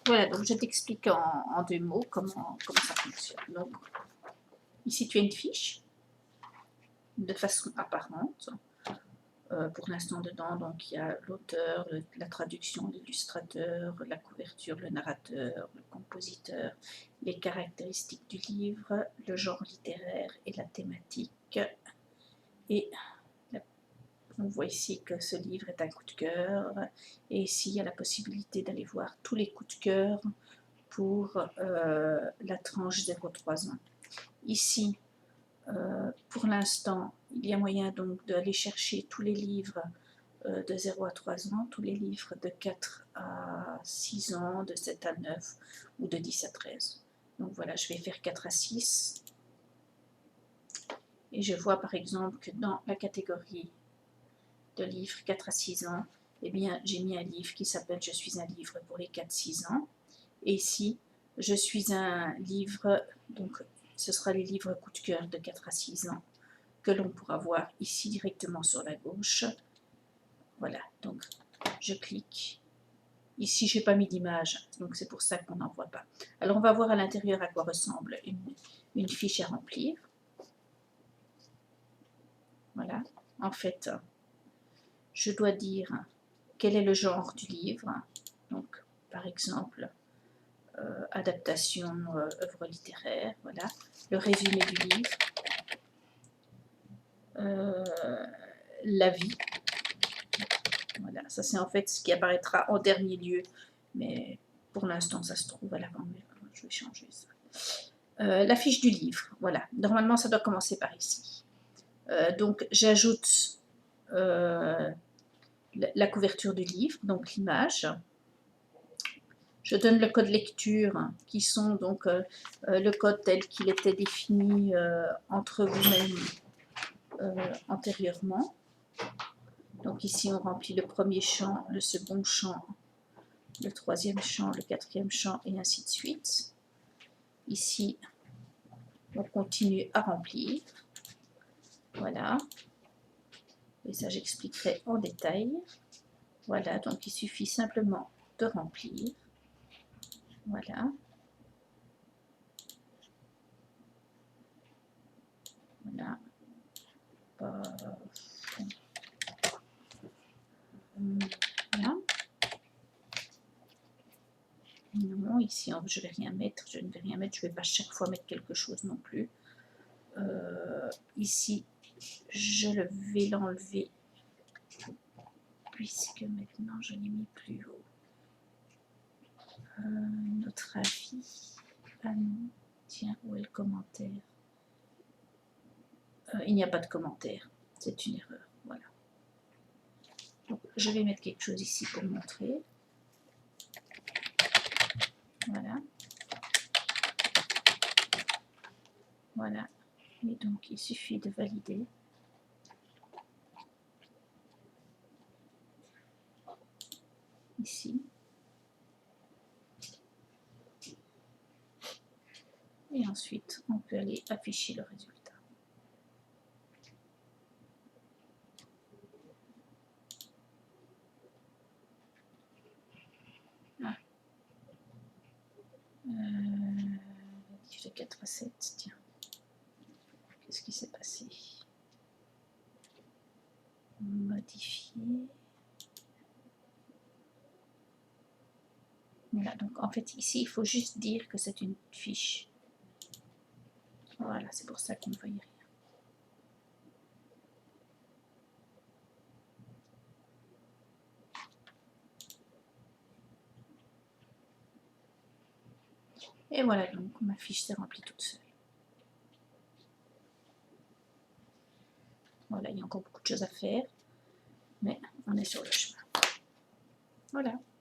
Voilà, donc je t'explique en 2 mots comment ça fonctionne. Donc, ici tu as une fiche de façon apparente. Pour l'instant dedans, donc il y a l'auteur, la traduction, l'illustrateur, la couverture, le narrateur, le compositeur, les caractéristiques du livre, le genre littéraire et la thématique. Et on voit ici que ce livre est un coup de cœur. Et ici, il y a la possibilité d'aller voir tous les coups de cœur pour la tranche 0-3 ans. Ici, pour l'instant, il y a moyen donc d'aller chercher tous les livres de 0 à 3 ans, tous les livres de 4 à 6 ans, de 7 à 9 ou de 10 à 13. Donc voilà, je vais faire 4 à 6. Et je vois par exemple que dans la catégorie de livres 4 à 6 ans, eh bien, j'ai mis un livre qui s'appelle « Je suis un livre pour les 4-6 ans ». Et ici, je suis un livre, donc ce sera les livres coup de cœur de 4 à 6 ans que l'on pourra voir ici directement sur la gauche. Voilà, donc je clique. Ici, je n'ai pas mis d'image, donc c'est pour ça qu'on n'en voit pas. Alors, on va voir à l'intérieur à quoi ressemble une fiche à remplir. Voilà, en fait, je dois dire quel est le genre du livre. Donc, par exemple, adaptation, œuvre littéraire, voilà. Le résumé du livre. L'avis. Voilà, ça c'est en fait ce qui apparaîtra en dernier lieu, mais pour l'instant ça se trouve à l'avant, mais je vais changer ça. La fiche du livre, voilà, normalement ça doit commencer par ici. Donc j'ajoute la couverture du livre, donc l'image. Je donne le code lecture, qui sont donc le code tel qu'il était défini entre vous-même antérieurement. Donc ici, on remplit le premier champ, le second champ, le troisième champ, le quatrième champ, et ainsi de suite. Ici, on continue à remplir. Voilà. Et ça, j'expliquerai en détail. Voilà, donc il suffit simplement de remplir. Voilà. Voilà. Voilà. Non, ici, je ne vais rien mettre. Je ne vais rien mettre. Je ne vais pas chaque fois mettre quelque chose non plus. Ici, je vais l'enlever puisque maintenant je l'ai mis plus haut. Notre avis. Ah non, tiens, où est le commentaire? Il n'y a pas de commentaire. C'est une erreur. Voilà. Donc, je vais mettre quelque chose ici pour montrer. Voilà. Voilà. Et donc, il suffit de valider. Ici. Et ensuite, on peut aller afficher le résultat. Ah. Livre de 4 à 7, tiens. Qu'est-ce qui s'est passé? Modifier. Voilà, donc en fait ici il faut juste dire que c'est une fiche. Voilà, c'est pour ça qu'on ne voyait rien. Et voilà, donc ma fiche s'est remplie toute seule. Voilà, il y a encore beaucoup de choses à faire, mais on est sur le chemin. Voilà.